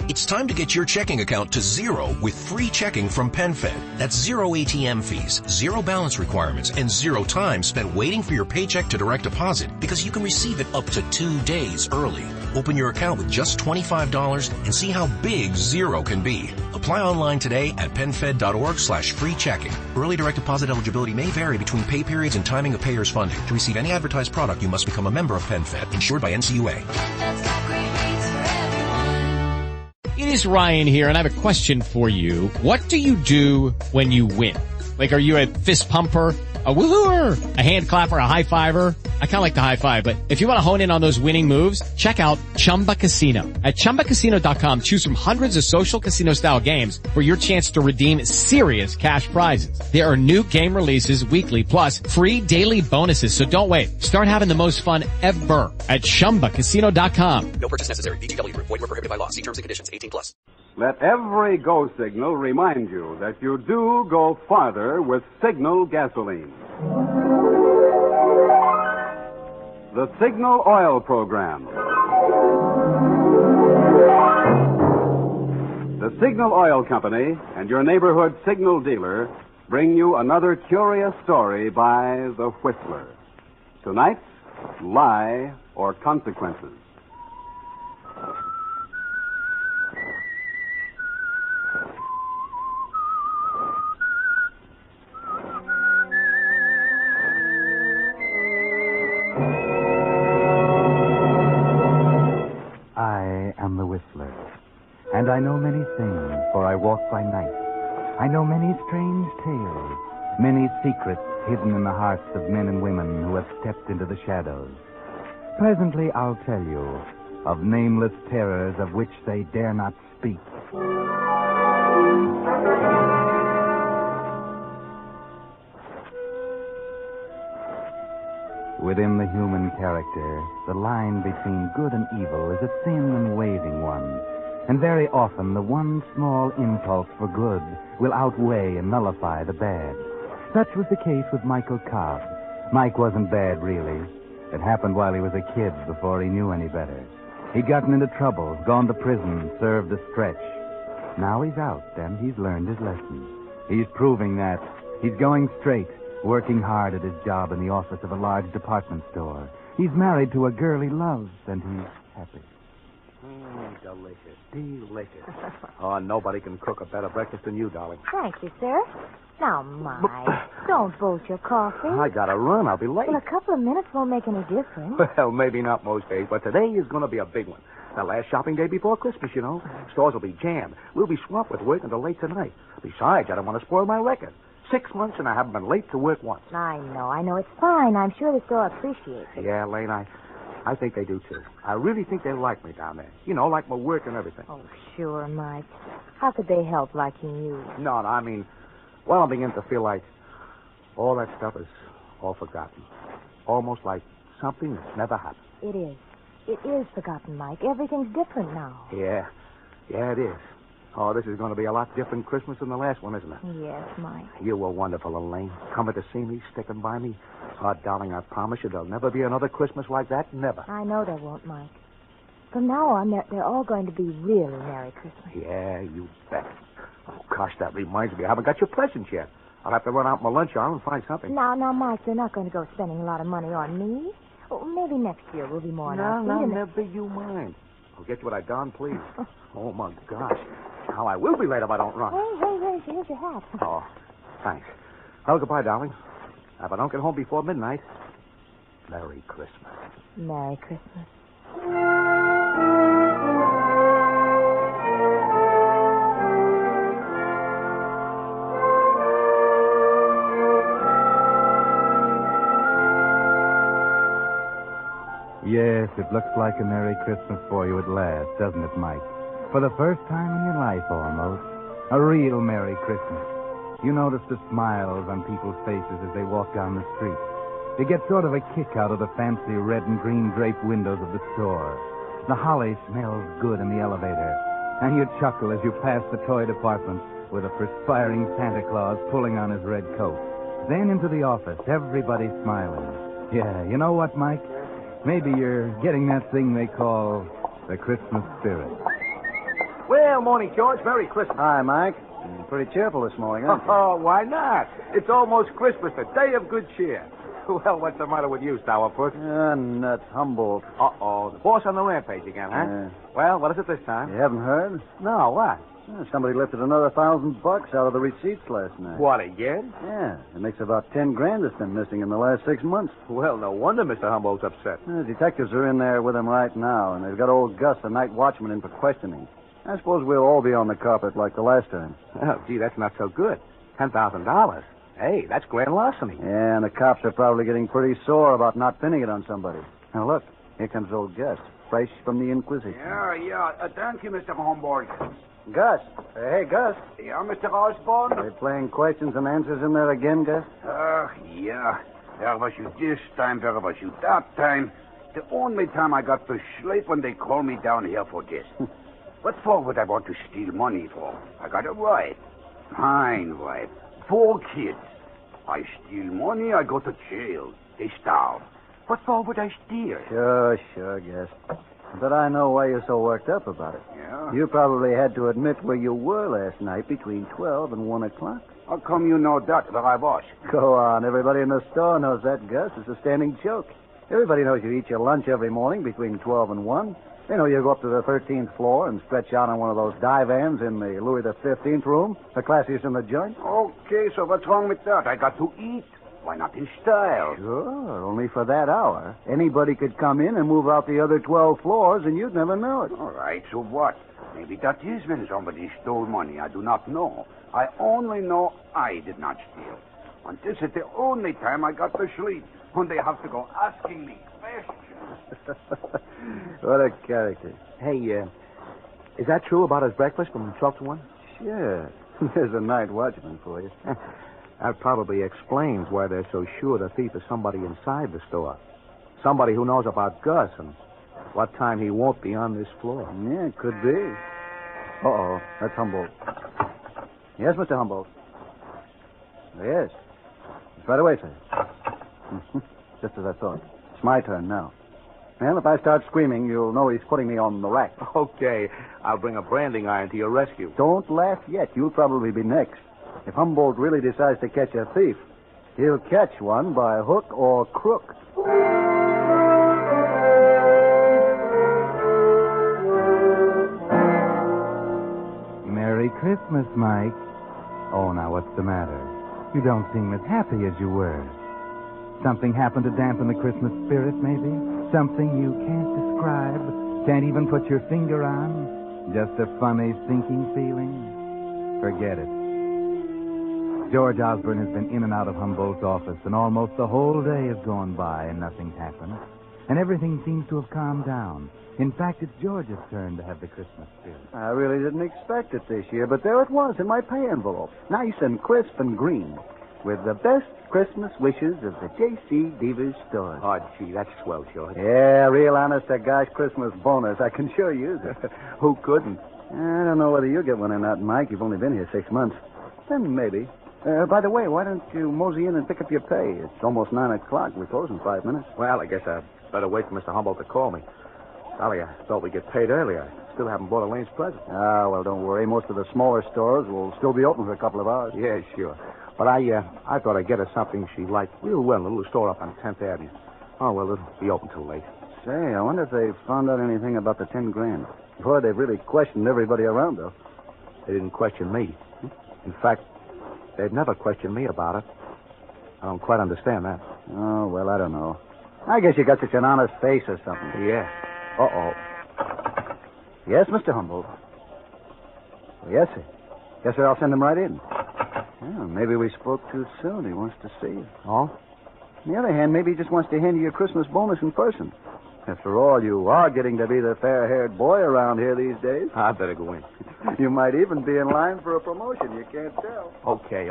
It's time to get your checking account to zero with free checking from PenFed. That's zero ATM fees, zero balance requirements, and zero time spent waiting for your paycheck to direct deposit because you can receive it up to 2 days early. Open your account with just $25 and see how big zero can be. Apply online today at PenFed.org/free checking. Early direct deposit eligibility may vary between pay periods and timing of payer's funding. To receive any advertised product, you must become a member of PenFed, insured by NCUA. It is Ryan here, and I have a question for you. What do you do when you win? Like, are you a fist pumper, a woo-hooer, a hand clapper, a high-fiver? I kind of like the high-five, but if you want to hone in on those winning moves, check out Chumba Casino. At ChumbaCasino.com, choose from hundreds of social casino-style games for your chance to redeem serious cash prizes. There are new game releases weekly, plus free daily bonuses, so don't wait. Start having the most fun ever at ChumbaCasino.com. No purchase necessary. VGW Group. Void where prohibited by law. See terms and conditions. 18+. Let every go signal remind you that you do go farther with Signal gasoline. The Signal Oil Program. The Signal Oil Company and your neighborhood Signal dealer bring you another curious story by the Whistler. Tonight's Lie or Consequences. And I know many things, for I walk by night. I know many strange tales, many secrets hidden in the hearts of men and women who have stepped into the shadows. Presently I'll tell you of nameless terrors of which they dare not speak. Within the human character, the line between good and evil is a thin and waving one. And very often, the one small impulse for good will outweigh and nullify the bad. Such was the case with Michael Cobb. Mike wasn't bad, really. It happened while he was a kid, before he knew any better. He'd gotten into trouble, gone to prison, served a stretch. Now he's out, and he's learned his lesson. He's proving that. He's going straight, working hard at his job in the office of a large department store. He's married to a girl he loves, and he's happy. Delicious. Oh, nobody can cook a better breakfast than you, darling. Thank you, sir. Now, Mike, don't bolt your coffee. I gotta run. I'll be late. Well, a couple of minutes won't make any difference. Well, maybe not most days, but today is going to be a big one. The last shopping day before Christmas, you know. Stores will be jammed. We'll be swamped with work until late tonight. Besides, I don't want to spoil my record. 6 months and I haven't been late to work once. I know. It's fine. I'm sure the store appreciates it. Yeah, Lane, I think they do, too. I really think they like me down there. You know, like my work and everything. Oh, sure, Mike. How could they help liking you? No, I mean, well, I'm beginning to feel like all that stuff is all forgotten. Almost like something that's never happened. It is. It is forgotten, Mike. Everything's different now. Yeah, it is. Oh, this is going to be a lot different Christmas than the last one, isn't it? Yes, Mike. You were wonderful, Elaine. Coming to see me, sticking by me. Oh, darling, I promise you there'll never be another Christmas like that. Never. I know there won't, Mike. From now on, they're all going to be really Merry Christmas. Yeah, you bet. Oh, gosh, that reminds me. I haven't got your presents yet. I'll have to run out my lunch hour and find something. Now, Mike, they're not going to go spending a lot of money on me. Oh, maybe next year we'll be more on No, never you mind. I'll get you what I darn please. Oh, my gosh. How I will be late if I don't run. Hey, here's your hat. Oh, thanks. Well, goodbye, darling. If I don't get home before midnight, Merry Christmas. Merry Christmas. Yes, it looks like a Merry Christmas for you at last, doesn't it, Mike? For the first time in your life, almost. A real Merry Christmas. You notice the smiles on people's faces as they walk down the street. You get sort of a kick out of the fancy red and green draped windows of the store. The holly smells good in the elevator. And you chuckle as you pass the toy department with a perspiring Santa Claus pulling on his red coat. Then into the office, everybody smiling. Yeah, you know what, Mike? Maybe you're getting that thing they call the Christmas spirit. Well, morning, George. Merry Christmas. Hi, Mike. You're pretty cheerful this morning, aren't you? Oh, why not? It's almost Christmas, the day of good cheer. Well, what's the matter with you, Sourpuss? Nuts. Humboldt. Uh-oh. The boss on the rampage again, huh? Yeah. Well, what is it this time? You haven't heard? No, what? Somebody lifted another $1,000 out of the receipts last night. What, again? Yeah. It makes about 10 grand that's been missing in the last 6 months. Well, no wonder Mr. Humboldt's upset. The detectives are in there with him right now, and they've got old Gus, the night watchman, in for questioning. I suppose we'll all be on the carpet like the last time. Oh, gee, that's not so good. $10,000. Hey, that's grand larceny. Yeah, and the cops are probably getting pretty sore about not pinning it on somebody. Now, look. Here comes old Gus, fresh from the Inquisition. Yeah. Thank you, Mr. Humboldt. Gus. Hey, Gus. Yeah, Mr. Osborne? Are they playing questions and answers in there again, Gus? Yeah. There was you this time, there was you that time. The only time I got to sleep when they called me down here for this. What for would I want to steal money for? I got a wife. Fine wife. 4 kids. I steal money, I go to jail. They starve. What for would I steal? Sure, Gus. But I know why you're so worked up about it. Yeah? You probably had to admit where you were last night between 12 and 1 o'clock. How come you know that, where I was? Go on. Everybody in the store knows that, Gus. It's a standing joke. Everybody knows you eat your lunch every morning between 12 and 1. They know you go up to the 13th floor and stretch out on one of those divans in the Louis the 15th room, the classiest in the joint. Okay, so what's wrong with that? I got to eat. Why not in style? Sure, only for that hour. Anybody could come in and move out the other 12 floors, and you'd never know it. All right, so what? Maybe that is when somebody stole money. I do not know. I only know I did not steal. And this is the only time I got to sleep, when they have to go asking me questions. What a character. Hey, is that true about his breakfast from 12 to 1? Sure. There's a night watchman for you. That probably explains why they're so sure the thief is somebody inside the store. Somebody who knows about Gus and what time he won't be on this floor. Yeah, it could be. Uh-oh, that's Humboldt. Yes, Mr. Humboldt. Yes. It's right away, sir. Just as I thought. It's my turn now. Well, if I start screaming, you'll know he's putting me on the rack. Okay, I'll bring a branding iron to your rescue. Don't laugh yet. You'll probably be next. If Humboldt really decides to catch a thief, he'll catch one by hook or crook. Merry Christmas, Mike. Oh, now, what's the matter? You don't seem as happy as you were. Something happened to dampen the Christmas spirit, maybe? Something you can't describe, can't even put your finger on? Just a funny, sinking feeling? Forget it. George Osborne has been in and out of Humboldt's office, and almost the whole day has gone by and nothing's happened. And everything seems to have calmed down. In fact, it's George's turn to have the Christmas spirit. I really didn't expect it this year, but there it was in my pay envelope. Nice and crisp and green. With the best Christmas wishes of the J.C. Deaver's store. Oh, gee, that's swell, George. Yeah, real honest-to-gosh Christmas bonus. I can sure use it. Who couldn't? I don't know whether you'll get one or not, Mike. You've only been here 6 months. Then maybe. By the way, why don't you mosey in and pick up your pay? It's almost 9 o'clock. We close in 5 minutes. Well, I guess I'd better wait for Mr. Humboldt to call me. Sorry, I thought we'd get paid earlier. I still haven't bought Elaine's present. Ah, well, don't worry. Most of the smaller stores will still be open for a couple of hours. Yeah, sure. But I thought I'd get her something she liked real well in a little store up on 10th Avenue. Oh, well, it'll be open till late. Say, I wonder if they found out anything about the 10 grand. Boy, they've really questioned everybody around, though. They didn't question me. In fact, they'd never questioned me about it. I don't quite understand that. Oh, well, I don't know. I guess you got such an honest face or something. Yeah. Uh-oh. Yes, Mr. Humboldt. Yes, sir. Yes, sir, I'll send him right in. Well, maybe we spoke too soon. He wants to see you. Oh? On the other hand, maybe he just wants to hand you your Christmas bonus in person. After all, you are getting to be the fair-haired boy around here these days. I better go in. You might even be in line for a promotion. You can't tell. Okay.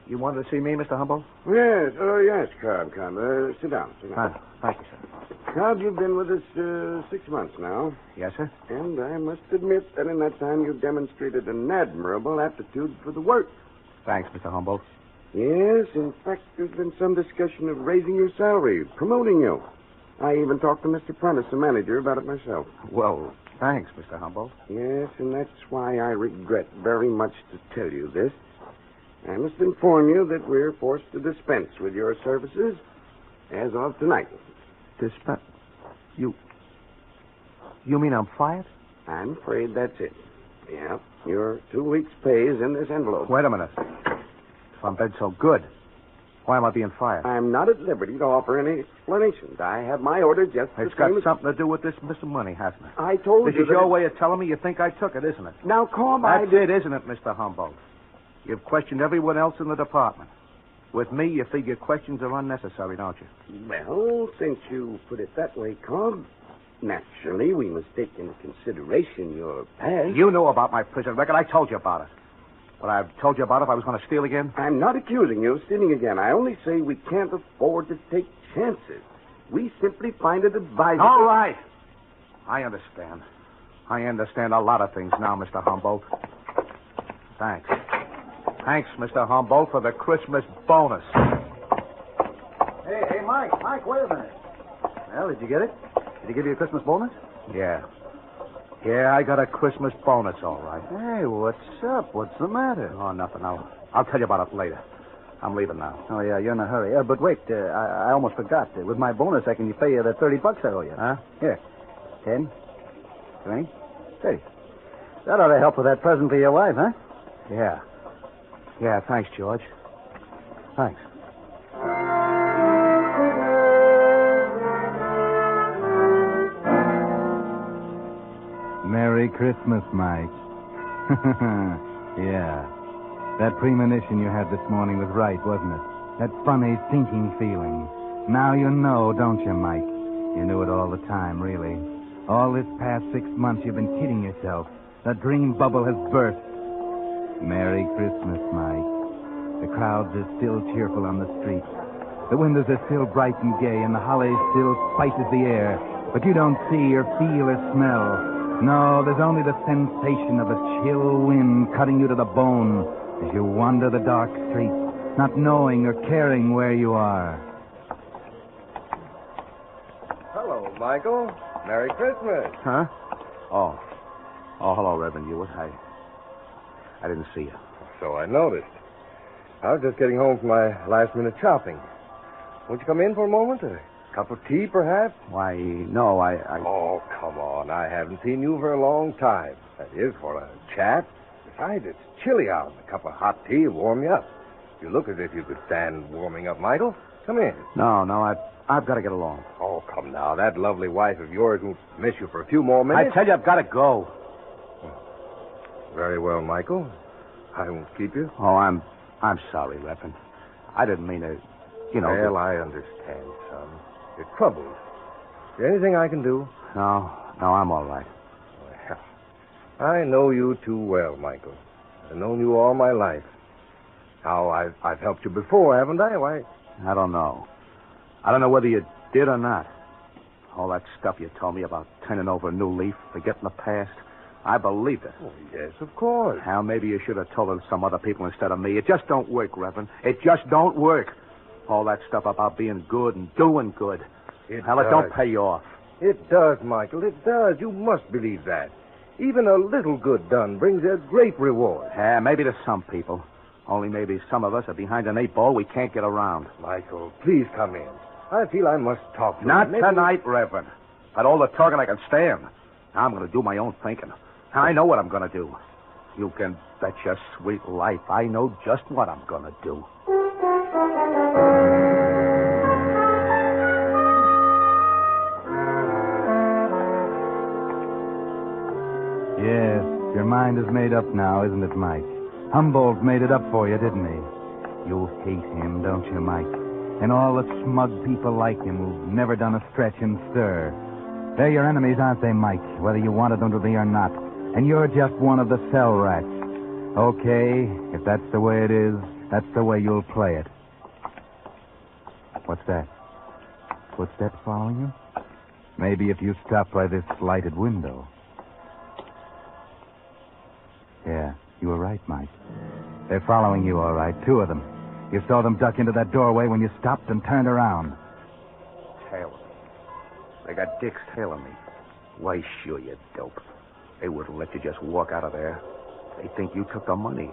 You wanted to see me, Mr. Humboldt? Yes, yes, Cobb. Sit down. Thank you, sir. Cobb, you've been with us 6 months now. Yes, sir? And I must admit that in that time you've demonstrated an admirable aptitude for the work. Thanks, Mr. Humboldt. Yes, in fact, there's been some discussion of raising your salary, promoting you. I even talked to Mr. Prentice, the manager, about it myself. Well, thanks, Mr. Humboldt. Yes, and that's why I regret very much to tell you this. I must inform you that we're forced to dispense with your services as of tonight. Dispense? You mean I'm fired? I'm afraid that's it. Yeah, your 2 weeks' pay is in this envelope. Wait a minute. If I'm been so good, why am I being fired? I'm not at liberty to offer any explanations. I have my order just the It's got same as... something to do with this Mr. Money, hasn't it? I told This you is that your it- way of telling me you think I took it, isn't it? Now, calm That's it, isn't it, Mr. Humboldt? You've questioned everyone else in the department. With me, you figure questions are unnecessary, don't you? Well, since you put it that way, Cobb, naturally we must take into consideration your past. You knew about my prison record. I told you about it. But I told you about it if I was going to steal again? I'm not accusing you of stealing again. I only say we can't afford to take chances. We simply find it advisable... All right. I understand. I understand a lot of things now, Mr. Humboldt. Thanks. Thanks, Mr. Humboldt, for the Christmas bonus. Hey, Mike, wait a minute. Well, did you get it? Did he give you a Christmas bonus? Yeah. Yeah, I got a Christmas bonus, all right. Hey, what's up? What's the matter? Oh, nothing. I'll tell you about it later. I'm leaving now. Oh, yeah, you're in a hurry. But wait, I almost forgot. With my bonus, I can pay you the $30 I owe you. Huh? Here. 10, 20, 30. That ought to help with that present for your wife, huh? Yeah. Yeah, thanks, George. Thanks. Merry Christmas, Mike. Yeah. That premonition you had this morning was right, wasn't it? That funny, sinking feeling. Now you know, don't you, Mike? You knew it all the time, really. All this past 6 months you've been kidding yourself. The dream bubble has burst. Merry Christmas, Mike. The crowds are still cheerful on the streets. The windows are still bright and gay, and the holly still spices the air. But you don't see or feel or smell. No, there's only the sensation of a chill wind cutting you to the bone as you wander the dark streets, not knowing or caring where you are. Hello, Michael. Merry Christmas. Huh? Oh, hello, Reverend Hewitt. I didn't see you. So I noticed. I was just getting home from my last-minute shopping. Won't you come in for a moment? A cup of tea, perhaps? Why, no, I... Oh, come on. I haven't seen you for a long time. That is, for a chat. Besides, it's chilly out. A cup of hot tea will warm you up. You look as if you could stand warming up, Michael. Come in. No, I've got to get along. Oh, come now. That lovely wife of yours won't miss you for a few more minutes. I tell you, I've got to go. Very well, Michael. I won't keep you. Oh, I'm sorry, Reverend. I didn't mean to, Well, I understand, son. You're troubled. Is there anything I can do? No, I'm all right. Well, I know you too well, Michael. I've known you all my life. Now, I've helped you before, haven't I? Why? I don't know. I don't know whether you did or not. All that stuff you told me about turning over a new leaf, forgetting the past, I believed it. Oh, yes, of course. Now, maybe you should have told it to some other people instead of me. It just don't work, Reverend. It just don't work. All that stuff about being good and doing good. It don't pay you off. It does, Michael. It does. You must believe that. Even a little good done brings a great reward. Yeah, maybe to some people. Only maybe some of us are behind an 8-ball we can't get around. Michael, please come in. I feel I must talk to you. Not tonight, Reverend. But all the talking I can stand. Now I'm going to do my own thinking. I know what I'm going to do. You can bet your sweet life I know just what I'm going to do. Yes, your mind is made up now, isn't it, Mike? Humboldt made it up for you, didn't he? You hate him, don't you, Mike? And all the smug people like him who've never done a stretch and stir. They're your enemies, aren't they, Mike? Whether you wanted them to be or not. And you're just one of the cell rats. Okay, if that's the way it is, that's the way you'll play it. What's that? Footsteps following you? Maybe if you stop by this lighted window. Yeah, you were right, Mike. They're following you, all right. 2 of them. You saw them duck into that doorway when you stopped and turned around. Taylor. They got dicks tailing me. Why, sure, you dope. They wouldn't let you just walk out of there. They think you took the money.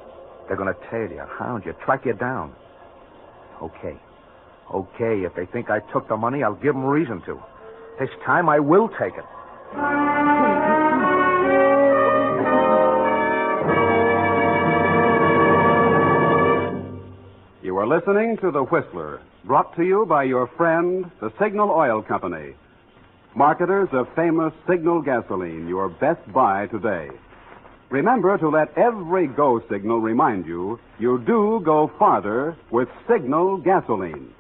They're going to tail you, hound you, track you down. Okay. Okay, if they think I took the money, I'll give them reason to. This time I will take it. You are listening to The Whistler, brought to you by your friend, the Signal Oil Company. Marketers of famous Signal gasoline, your best buy today. Remember to let every go signal remind you do go farther with Signal gasoline.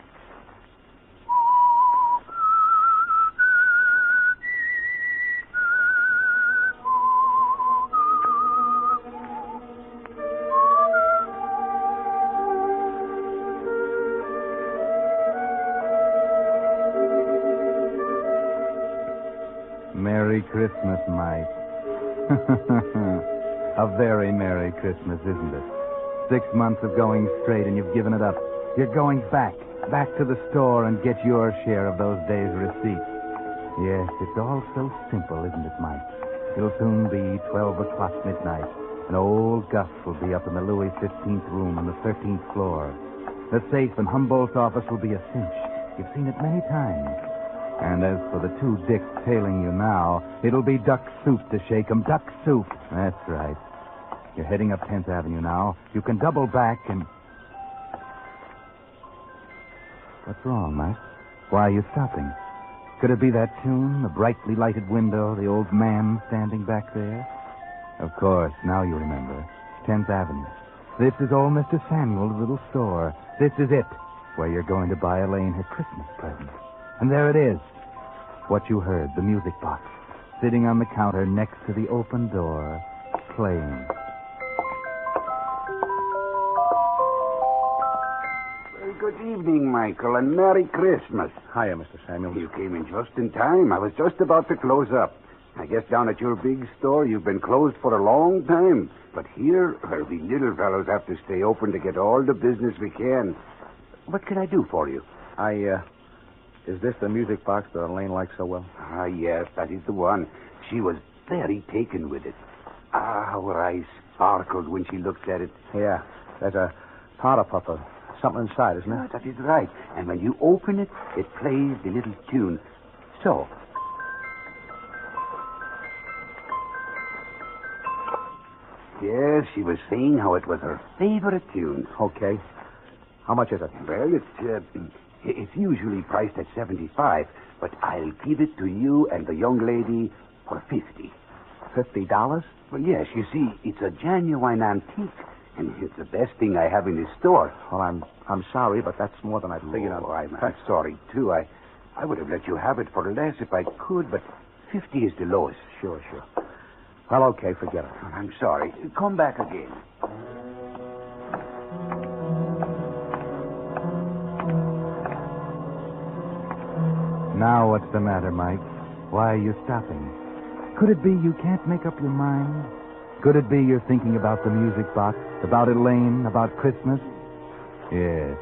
Merry Christmas, Mike. A very Merry Christmas, isn't it? 6 months of going straight and you've given it up. You're going back to the store and get your share of those days' receipts. Yes, it's all so simple, isn't it, Mike? It'll soon be 12 o'clock midnight, and old Gus will be up in the Louis 15th room on the 13th floor. The safe in Humboldt's office will be a cinch. You've seen it many times. And as for the two dicks tailing you now, it'll be duck soup to shake 'em. Duck soup. That's right. You're heading up 10th Avenue now. You can double back and... What's wrong, Mike? Why are you stopping? Could it be that tune, the brightly lighted window, the old man standing back there? Of course, now you remember. 10th Avenue. This is old Mr. Samuel's little store. This is it, where you're going to buy Elaine her Christmas present. And there it is. What you heard, the music box, sitting on the counter next to the open door, playing. Well, good evening, Michael, and Merry Christmas. Hiya, Mr. Samuel. You came in just in time. I was just about to close up. I guess down at your big store you've been closed for a long time. But here, well, we little fellows have to stay open to get all the business we can. What can I do for you? Is this the music box that Elaine likes so well? Ah, yes, that is the one. She was very taken with it. Ah, how her eyes sparkled when she looked at it. Yeah, there's a powder puff of something inside, isn't Ah, it? that is right. And when you open it, it plays the little tune. So. Yes, she was saying how it was her favorite tune. Okay. How much is it? Well, it's usually priced at $75, but I'll give it to you and the young lady for $50. $50? Well, yes, you see, it's a genuine antique, and it's the best thing I have in the store. Well, I'm sorry, but that's more than I figured on. I'm sorry, too. I would have let you have it for less if I could, but 50 is the lowest. Sure. Well, okay, forget it. I'm sorry. Come back again. Now what's the matter, Mike? Why are you stopping? Could it be you can't make up your mind? Could it be you're thinking about the music box, about Elaine, about Christmas? Yes.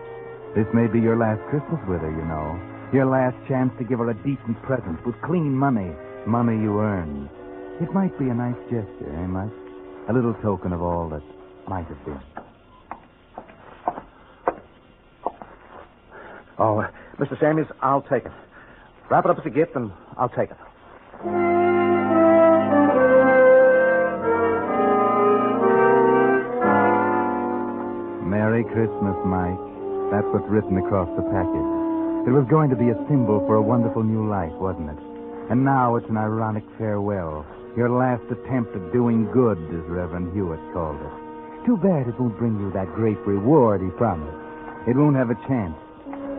This may be your last Christmas with her, you know. Your last chance to give her a decent present with clean money. Money you earned. It might be a nice gesture, eh, Mike? A little token of all that might have been. Oh, Mr. Samuels, I'll take it. Wrap it up as a gift, and I'll take it. Merry Christmas, Mike. That's what's written across the package. It was going to be a symbol for a wonderful new life, wasn't it? And now it's an ironic farewell. Your last attempt at doing good, as Reverend Hewitt called it. Too bad it won't bring you that great reward he promised. It won't have a chance,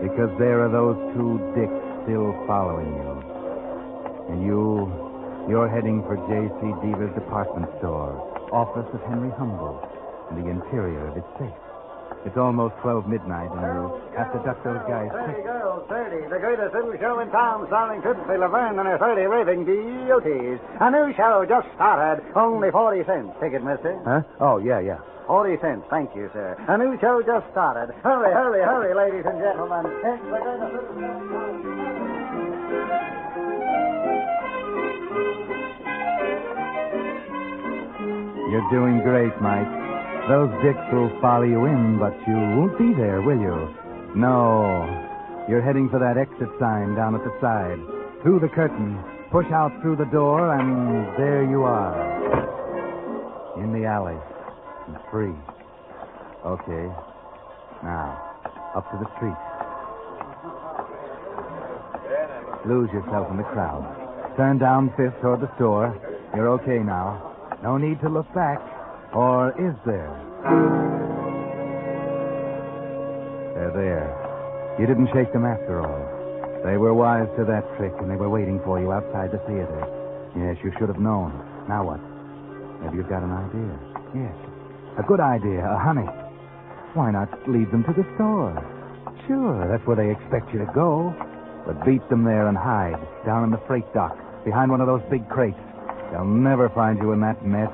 because there are those two dicks still following you. And you're heading for J.C. Deaver's department store, office of Henry Humboldt, and the interior of its safe. It's almost 12 midnight, and you have to duck those guys. 30 girls, 30. The greatest little show in town, starring Tootsie Laverne and her 30 raving beauties. A new show just started. Only 40 cents. Ticket, mister. Huh? Oh, yeah. 40 cents. Thank you, sir. A new show just started. Hurry, ladies and gentlemen. It's the greatest little show in town. You're doing great, Mike. Those dicks will follow you in, but you won't be there, will you? No. You're heading for that exit sign down at the side. Through the curtain. Push out through the door, and there you are. In the alley. And free. Okay. Now, up to the street. Lose yourself in the crowd. Turn down Fifth toward the store. You're okay now. No need to look back. Or is there? They're there. You didn't shake them after all. They were wise to that trick, and they were waiting for you outside the theater. Yes, you should have known. Now what? Maybe you've got an idea. Yes. A good idea. A honey. Why not lead them to the store? Sure, that's where they expect you to go. But beat them there and hide, down in the freight dock, behind one of those big crates. They'll never find you in that mess.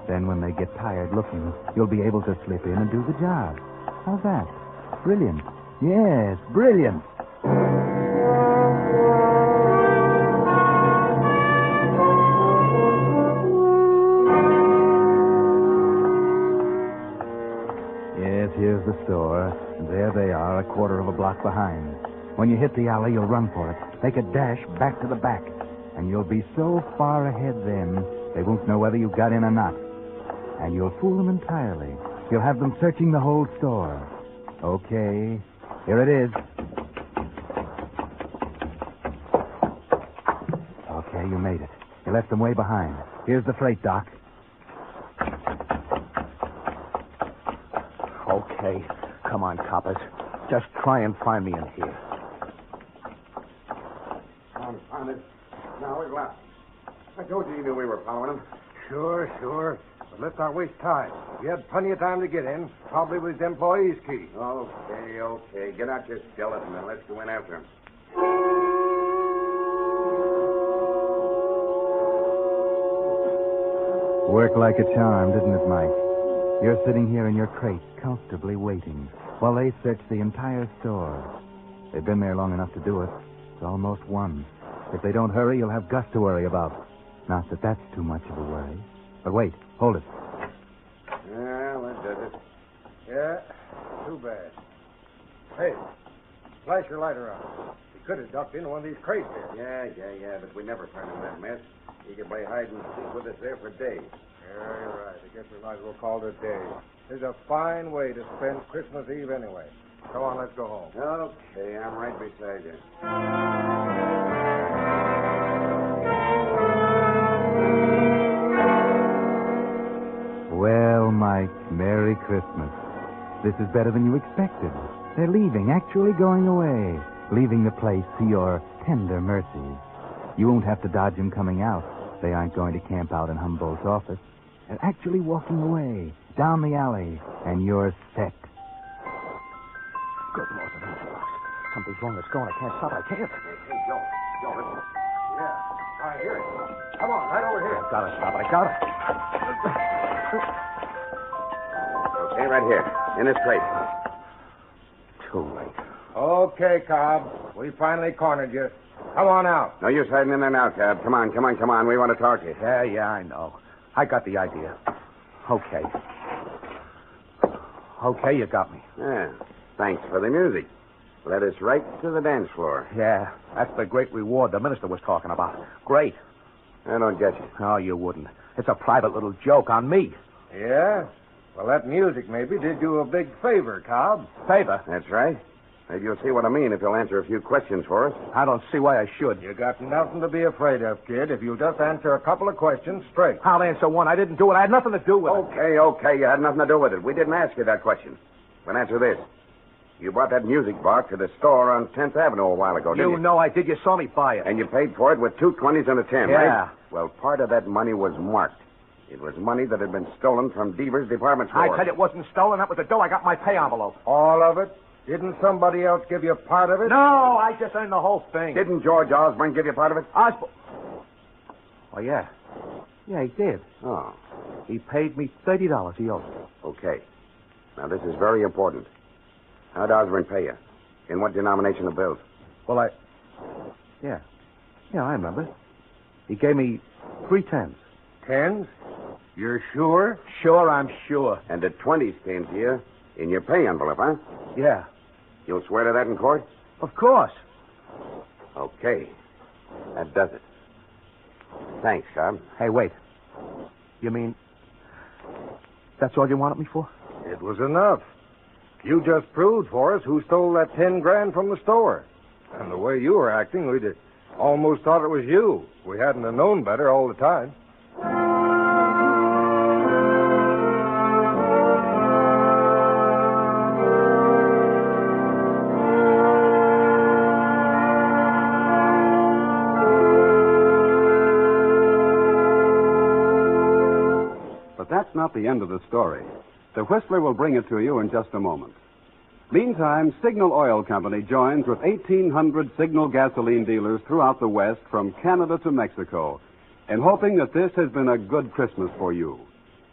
Then when they get tired looking, you'll be able to slip in and do the job. How's that? Brilliant. Yes, brilliant. Yes, here's the store. And there they are, a quarter of a block behind. When you hit the alley, you'll run for it. Take a dash back to the back. And you'll be so far ahead then, they won't know whether you got in or not. And you'll fool them entirely. You'll have them searching the whole store. Okay, here it is. Okay, you made it. You left them way behind. Here's the freight dock. Okay, come on, coppers. Just try and find me in here. Found it. Now, where's Lap? I told you knew we were following him. Sure. But let's not waste time. We had plenty of time to get in. Probably with his employee's key. Okay. Get out your skeleton and let's go in after him. Worked like a charm, didn't it, Mike? You're sitting here in your crate, comfortably waiting, while they search the entire store. They've been there long enough to do it. It's almost 1. If they don't hurry, you'll have Gus to worry about. Not that that's too much of a worry. But wait, hold it. Well, that does it. Yeah, too bad. Hey, flash your light around. He could have ducked into one of these crates here. Yeah, but we never find him in that mess. He could play hide and seek with us there for days. Yeah, you're right. I guess we might as well call it a day. It's a fine way to spend Christmas Eve anyway. Come on, let's go home. Okay, I'm right beside you. Well, Mike, Merry Christmas. This is better than you expected. They're leaving, actually going away, leaving the place to your tender mercies. You won't have to dodge them coming out. They aren't going to camp out in Humboldt's office. They're actually walking away, down the alley, and you're set. Good Lord, the box. Something's wrong. It's going. I can't stop. I can't. Hey, Joe, listen. Yeah, I hear it. Come on, right over here. I've got to stop it. I got it. Okay, right here, in this crate. Too late. Okay, Cobb. We finally cornered you. Come on out. No use hiding in there now, Cab. Come on. We want to talk to you. Yeah, I know. I got the idea. Okay, you got me. Yeah. Thanks for the music. Led us right to the dance floor. Yeah, that's the great reward the minister was talking about. Great. I don't get you. Oh, you wouldn't. It's a private little joke on me. Yeah? Well, that music maybe did you a big favor, Cobb. Favor? That's right. Maybe you'll see what I mean if you'll answer a few questions for us. I don't see why I should. You got nothing to be afraid of, kid, if you'll just answer a couple of questions straight. I'll answer one. I didn't do it. I had nothing to do with it. Okay. You had nothing to do with it. We didn't ask you that question. But answer this. You brought that music box to the store on 10th Avenue a while ago, didn't you? You know I did. You saw me buy it. And you paid for it with 2 20s and a 10, yeah. right? Well, part of that money was marked. It was money that had been stolen from Deaver's department store. I said it wasn't stolen. That was the dough. I got my pay envelope. All of it? Didn't somebody else give you part of it? No, I just earned the whole thing. Didn't George Osborne give you part of it? Osborne? Oh, yeah. Yeah, he did. Oh. He paid me $30. He owes me. Okay. Now, this is very important. How'd Osborne pay you? In what denomination of bills? Well, Yeah, I remember. He gave me 3 10s. 10s? You're sure? Sure, I'm sure. And the 20s came to you in your pay envelope, huh? Yeah, You'll swear to that in court? of course. Okay. That does it. Thanks, Cobb. Hey, wait. You mean that's all you wanted me for? It was enough. You just proved for us who stole that 10 grand from the store. And the way you were acting, we'd almost thought it was you. We hadn't have known better all the time. But that's not the end of the story. The Whistler will bring it to you in just a moment. Meantime, Signal Oil Company joins with 1,800 Signal gasoline dealers throughout the West from Canada to Mexico in hoping that this has been a good Christmas for you.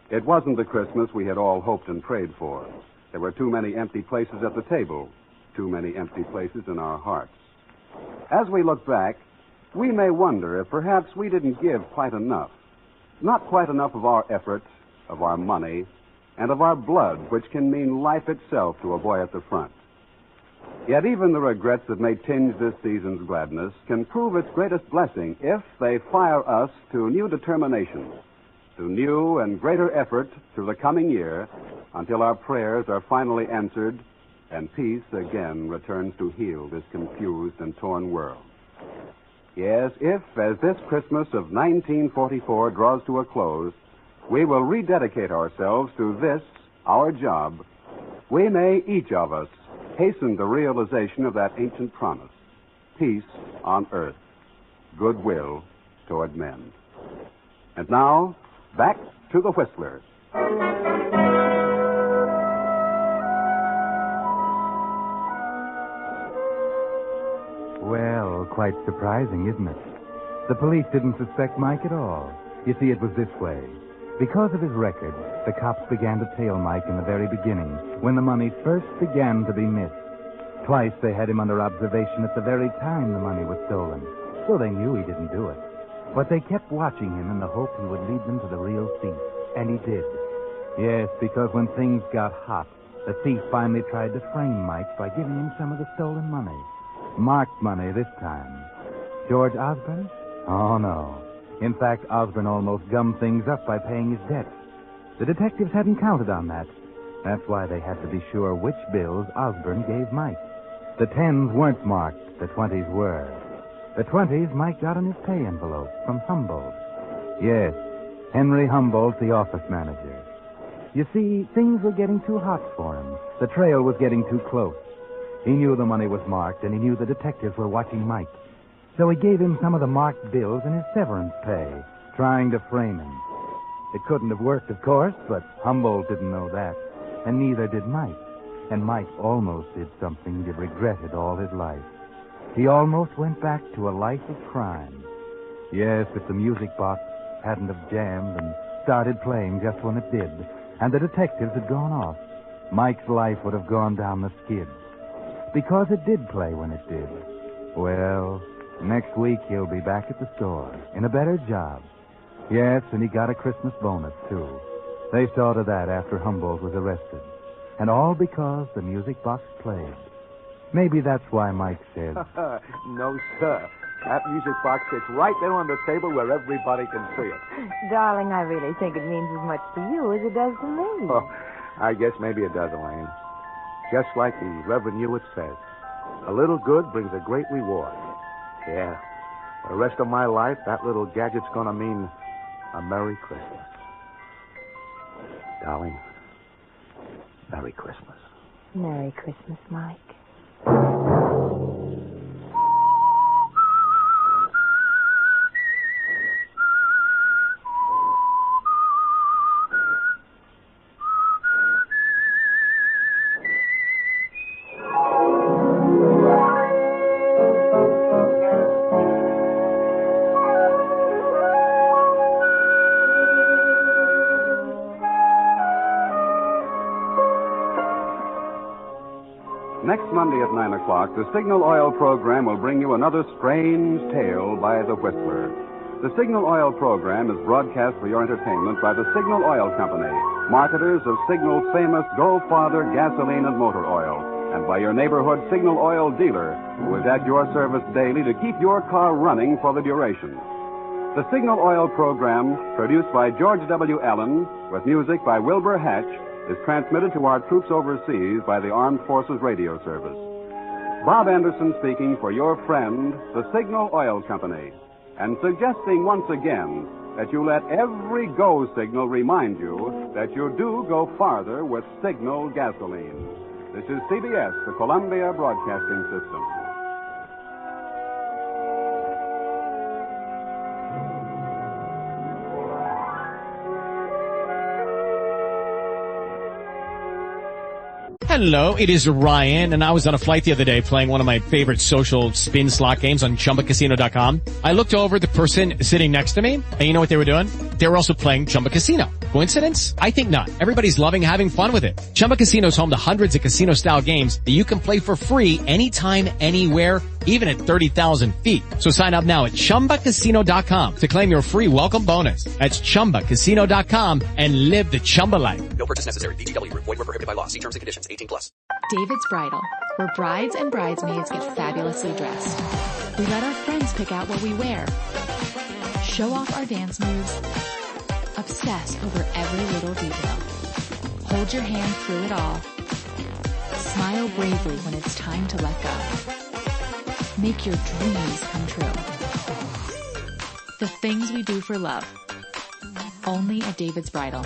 It wasn't the Christmas we had all hoped and prayed for. There were too many empty places at the table, too many empty places in our hearts. As we look back, we may wonder if perhaps we didn't give quite enough. Not quite enough of our effort, of our money, and of our blood, which can mean life itself to a boy at the front. Yet even the regrets that may tinge this season's gladness can prove its greatest blessing if they fire us to new determination, to new and greater effort through the coming year until our prayers are finally answered and peace again returns to heal this confused and torn world. Yes, if, as this Christmas of 1944 draws to a close, we will rededicate ourselves to this, our job, we may, each of us, hasten the realization of that ancient promise, peace on earth, goodwill toward men. And now, back to the Whistler. Well, quite surprising, isn't it? The police didn't suspect Mike at all. You see, it was this way. Because of his record, the cops began to tail Mike in the very beginning, when the money first began to be missed. Twice they had him under observation at the very time the money was stolen, so they knew he didn't do it. But they kept watching him in the hope he would lead them to the real thief, and he did. Yes, because when things got hot, the thief finally tried to frame Mike by giving him some of the stolen money. Marked money this time. George Osborne? Oh, no. In fact, Osborne almost gummed things up by paying his debts. The detectives hadn't counted on that. That's why they had to be sure which bills Osborne gave Mike. The 10s weren't marked, the 20s were. The 20s Mike got in his pay envelope from Humboldt. Yes, Henry Humboldt, the office manager. You see, things were getting too hot for him. The trail was getting too close. He knew the money was marked, and he knew the detectives were watching Mike. So he gave him some of the marked bills in his severance pay, trying to frame him. It couldn't have worked, of course, but Humboldt didn't know that, and neither did Mike. And Mike almost did something he regretted all his life. He almost went back to a life of crime. Yes, if the music box hadn't have jammed and started playing just when it did, and the detectives had gone off, Mike's life would have gone down the skids. Because it did play when it did. Well, next week he'll be back at the store in a better job. Yes, and he got a Christmas bonus, too. They saw to that after Humboldt was arrested. And all because the music box played. Maybe that's why Mike said... No, sir. That music box sits right there on the table where everybody can see it. Darling, I really think it means as much to you as it does to me. Oh, I guess maybe it does, Elaine. Just like the Reverend Hewitt says, a little good brings a great reward. Yeah. For the rest of my life, that little gadget's going to mean a Merry Christmas. Darling, Merry Christmas. Merry Christmas, Mike. Next Monday at 9 o'clock, the Signal Oil program will bring you another strange tale by the Whistler. The Signal Oil program is broadcast for your entertainment by the Signal Oil Company, marketers of Signal's famous Go Farther gasoline and motor oil, and by your neighborhood Signal Oil dealer, who is at your service daily to keep your car running for the duration. The Signal Oil program, produced by George W. Allen, with music by Wilbur Hatch, is transmitted to our troops overseas by the Armed Forces Radio Service. Bob Anderson speaking for your friend, the Signal Oil Company, and suggesting once again that you let every go signal remind you that you do go farther with Signal gasoline. This is CBS, the Columbia Broadcasting System. Hello, it is Ryan, and I was on a flight the other day playing one of my favorite social spin slot games on ChumbaCasino.com. I looked over at the person sitting next to me, and you know what they were doing? They were also playing Chumba Casino. Coincidence? I think not. Everybody's loving having fun with it. Chumba Casino is home to hundreds of casino-style games that you can play for free anytime, anywhere, even at 30,000 feet. So sign up now at ChumbaCasino.com to claim your free welcome bonus. That's ChumbaCasino.com and live the Chumba life. No purchase necessary. VGW. Void where prohibited by law. See terms and conditions. 18+. David's Bridal, where brides and bridesmaids get fabulously dressed. We let our friends pick out what we wear, show off our dance moves, obsess over every little detail, hold your hand through it all, smile bravely when it's time to let go. Make your dreams come true. The things we do for love. Only at David's Bridal.